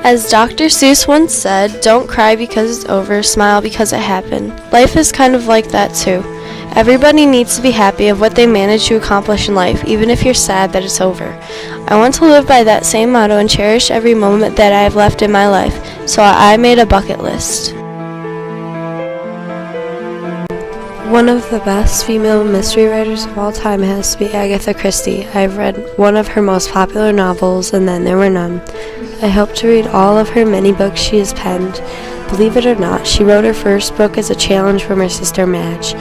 As Dr. Seuss once said, don't cry because it's over, smile because it happened. Life is kind of like that too. Everybody needs to be happy of what they manage to accomplish in life, even if you're sad that it's over. I want to live by that same motto and cherish every moment that I have left in my life, so I made a bucket list. One of the best female mystery writers of all time has to be Agatha Christie. I've read one of her most popular novels, And Then There Were None. I hope to read all of her many books she has penned. Believe it or not, she wrote her first book as a challenge from her sister Madge.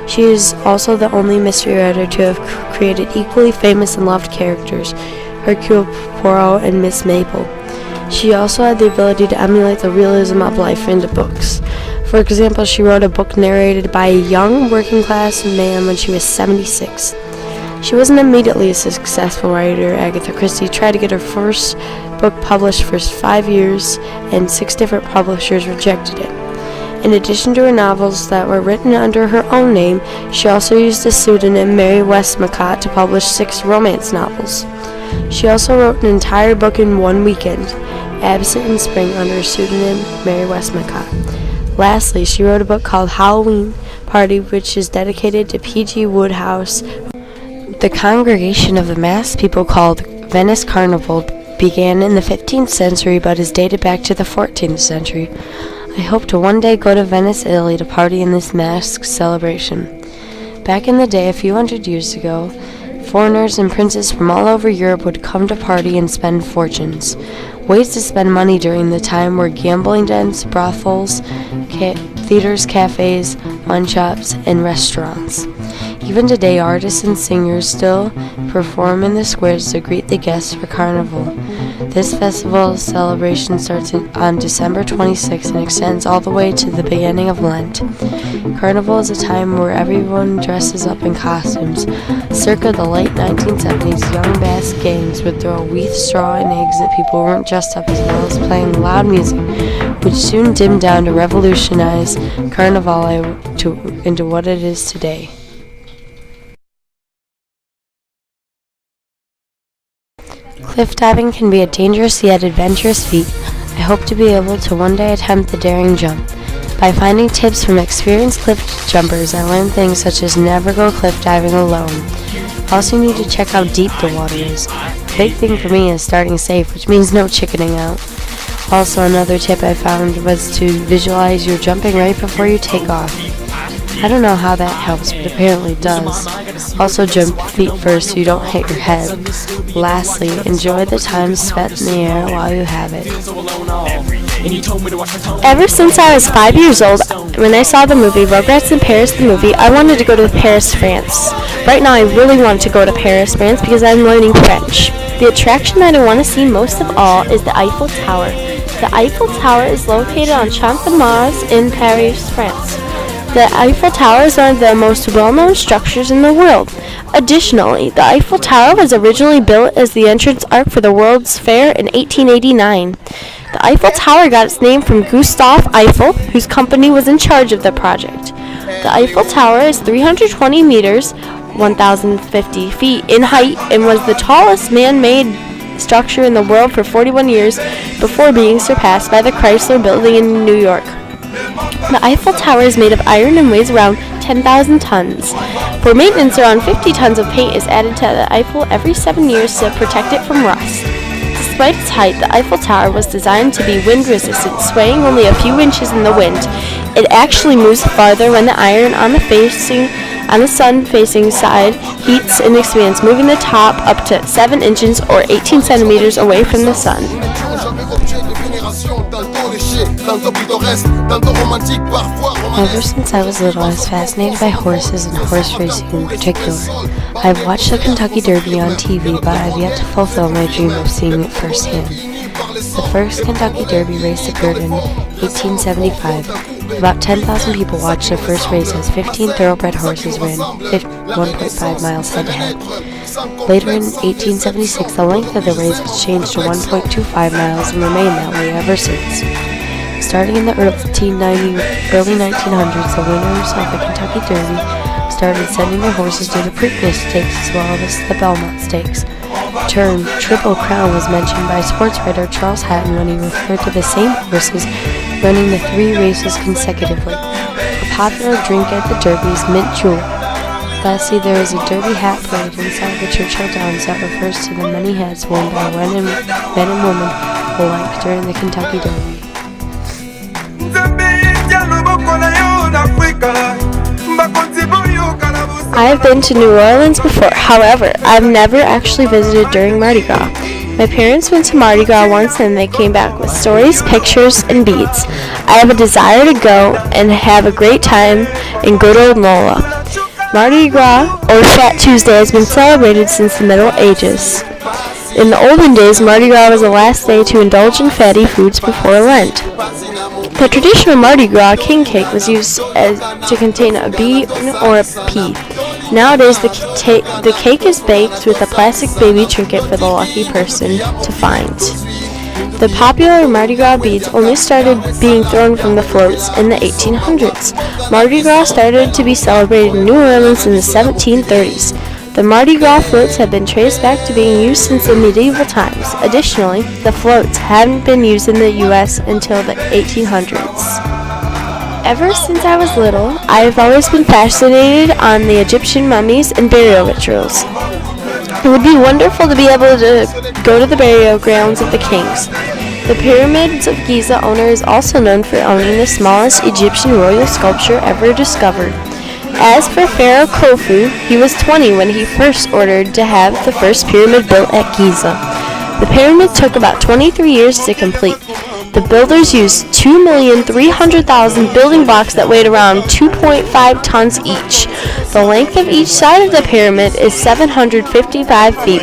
She is also the only mystery writer to have created equally famous and loved characters, Hercule Poirot and Miss Maple. She also had the ability to emulate the realism of life into books. For example, she wrote a book narrated by a young working-class man when she was 76. She wasn't immediately a successful writer. Agatha Christie tried to get her first book published for 5 years, and 6 different publishers rejected it. In addition to her novels that were written under her own name, she also used the pseudonym Mary Westmacott to publish 6 romance novels. She also wrote an entire book in one weekend, Absent in Spring, under her pseudonym Mary Westmacott. Lastly, she wrote a book called Halloween Party, which is dedicated to P.G. Wodehouse. The congregation of the masked people called Venice Carnival began in the 15th century but is dated back to the 14th century. I hope to one day go to Venice, Italy to party in this masked celebration. Back in the day, a few hundred years ago, foreigners and princes from all over Europe would come to party and spend fortunes. Ways to spend money during the time were gambling dens, brothels, theaters, cafes, wine shops, and restaurants. Even today, artists and singers still perform in the squares to greet the guests for Carnival. This festival celebration starts on December 26th and extends all the way to the beginning of Lent. Carnival is a time where everyone dresses up in costumes. Circa the late 1970s, young Basque gangs would throw wreath, straw, and eggs at people who weren't dressed up, as well as playing loud music, which soon dimmed down to revolutionize Carnival into what it is today. Cliff diving can be a dangerous yet adventurous feat. I hope to be able to one day attempt the daring jump. By finding tips from experienced cliff jumpers, I learned things such as never go cliff diving alone. Also, you need to check how deep the water is. The big thing for me is starting safe, which means no chickening out. Also, another tip I found was to visualize you're jumping right before you take off. I don't know how that helps, but apparently it does. Also, jump feet first so you don't hit your head. Lastly, enjoy the time spent in the air while you have it. Ever since I was 5 years old, when I saw the movie Rugrats in Paris the movie, I wanted to go to Paris, France. Right now I really want to go to Paris, France because I'm learning French. The attraction that I want to see most of all is the Eiffel Tower. The Eiffel Tower is located on Champs-Élysées in Paris, France. The Eiffel Tower is one of the most well-known structures in the world. Additionally, the Eiffel Tower was originally built as the entrance arc for the World's Fair in 1889. The Eiffel Tower got its name from Gustave Eiffel, whose company was in charge of the project. The Eiffel Tower is 320 meters, 1,050 feet in height, and was the tallest man-made structure in the world for 41 years before being surpassed by the Chrysler Building in New York. The Eiffel Tower is made of iron and weighs around 10,000 tons. For maintenance, around 50 tons of paint is added to the Eiffel every 7 years to protect it from rust. Despite its height, the Eiffel Tower was designed to be wind-resistant, swaying only a few inches in the wind. It actually moves farther when the iron on the sun-facing side heats and expands, moving the top up to 7 inches or 18 centimeters away from the sun. Ever since I was little, I was fascinated by horses and horse racing in particular. I've watched the Kentucky Derby on TV, but I've yet to fulfill my dream of seeing it firsthand. The first Kentucky Derby race occurred in 1875. About 10,000 people watched the first race as 15 thoroughbred horses ran 1.5 miles head-to-head. Later in 1876, the length of the race was changed to 1.25 miles and remained that way ever since. Starting in the early 1900s, the winners of the Kentucky Derby started sending their horses to the Preakness Stakes as well as the Belmont Stakes. term Triple Crown was mentioned by sports writer Charles Hatton when he referred to the same horses running the 3 races consecutively. A popular drink at the Derby is mint julep. Lastly, there is a Derby hat parade inside the Churchill Downs that refers to the many hats worn by men and women alike during the Kentucky Derby. I have been to New Orleans before, however, I've never actually visited during Mardi Gras. My parents went to Mardi Gras once and they came back with stories, pictures, and beads. I have a desire to go and have a great time in good old NOLA. Mardi Gras, or Fat Tuesday, has been celebrated since the Middle Ages. In the olden days, Mardi Gras was the last day to indulge in fatty foods before Lent. The traditional Mardi Gras king cake was used to contain a bean or a pea. Nowadays, the cake is baked with a plastic baby trinket for the lucky person to find. The popular Mardi Gras beads only started being thrown from the floats in the 1800s. Mardi Gras started to be celebrated in New Orleans in the 1730s. The Mardi Gras floats have been traced back to being used since the medieval times. Additionally, the floats hadn't been used in the U.S. until the 1800s. Ever since I was little, I have always been fascinated on the Egyptian mummies and burial rituals. It would be wonderful to be able to go to the burial grounds of the kings. The Pyramids of Giza owner is also known for owning the smallest Egyptian royal sculpture ever discovered. As for Pharaoh Khufu, he was 20 when he first ordered to have the first pyramid built at Giza. The pyramid took about 23 years to complete. The builders used 2,300,000 building blocks that weighed around 2.5 tons each. The length of each side of the pyramid is 755 feet.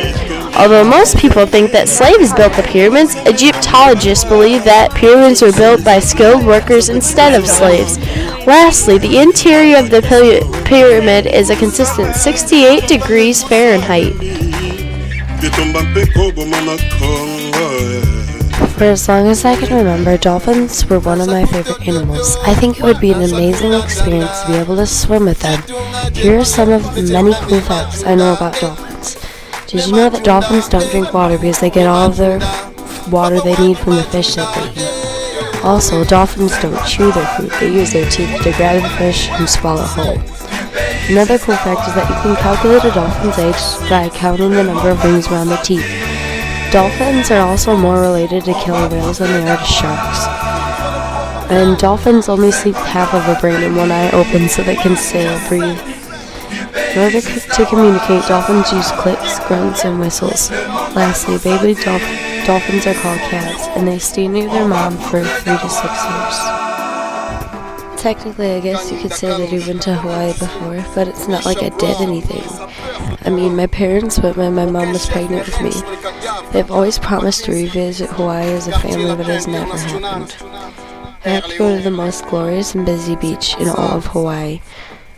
Although most people think that slaves built the pyramids, Egyptologists believe that pyramids were built by skilled workers instead of slaves. Lastly, the interior of the pyramid is a consistent 68 degrees Fahrenheit. For as long as I can remember, dolphins were one of my favorite animals. I think it would be an amazing experience to be able to swim with them. Here are some of the many cool facts I know about dolphins. Did you know that dolphins don't drink water because they get all of their water they need from the fish that they eat? Also, dolphins don't chew their food. They use their teeth to grab the fish and swallow whole. Another cool fact is that you can calculate a dolphin's age by counting the number of rings around their teeth. Dolphins are also more related to killer whales than they are to sharks. And dolphins only sleep half of a brain and one eye open so they can sail, breathe. In order to communicate, dolphins use clicks, grunts, and whistles. Lastly, baby dolphins are called calves, and they stay near their mom for 3 to 6 years. Technically, I guess you could say that we went to Hawaii before, but it's not like I did anything. I mean, my parents went when my mom was pregnant with me. They've always promised to revisit Hawaii as a family, but it has never happened. I have to go to the most glorious and busy beach in all of Hawaii.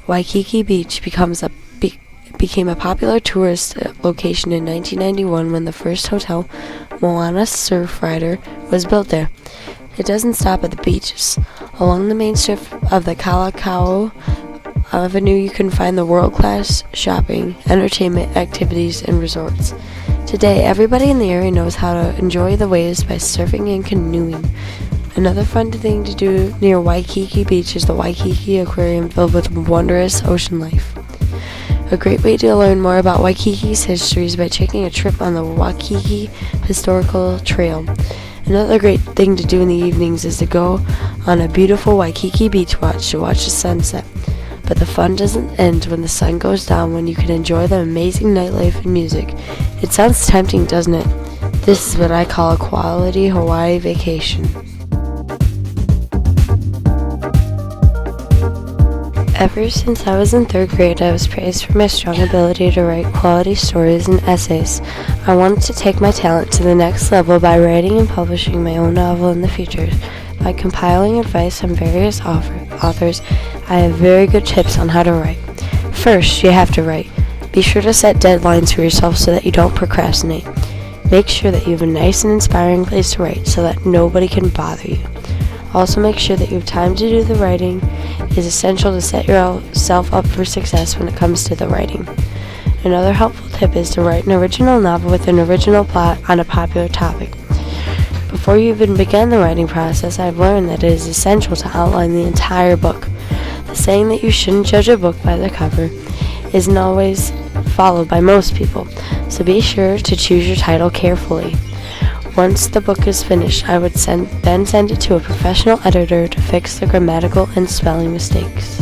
Waikiki Beach became a popular tourist location in 1991 when the first hotel, Moana Surfrider, was built there. It doesn't stop at the beaches. Along the main strip of the Kalakaua Avenue, you can find the world-class shopping, entertainment, activities, and resorts. Today, everybody in the area knows how to enjoy the waves by surfing and canoeing. Another fun thing to do near Waikiki Beach is the Waikiki Aquarium filled with wondrous ocean life. A great way to learn more about Waikiki's history is by taking a trip on the Waikiki Historical Trail. Another great thing to do in the evenings is to go on a beautiful Waikiki beach watch to watch the sunset. But the fun doesn't end when the sun goes down, when you can enjoy the amazing nightlife and music. It sounds tempting, doesn't it? This is what I call a quality Hawaii vacation. Ever since I was in 3rd grade, I was praised for my strong ability to write quality stories and essays. I wanted to take my talent to the next level by writing and publishing my own novel in the future. By compiling advice from various authors, I have very good tips on how to write. First, you have to write. Be sure to set deadlines for yourself so that you don't procrastinate. Make sure that you have a nice and inspiring place to write so that nobody can bother you. Also, make sure that you have time to do the writing. It is essential to set yourself up for success when it comes to the writing. Another helpful tip is to write an original novel with an original plot on a popular topic. Before you even begin the writing process, I've learned that it is essential to outline the entire book. The saying that you shouldn't judge a book by the cover isn't always followed by most people, so be sure to choose your title carefully. Once the book is finished, I would then send it to a professional editor to fix the grammatical and spelling mistakes.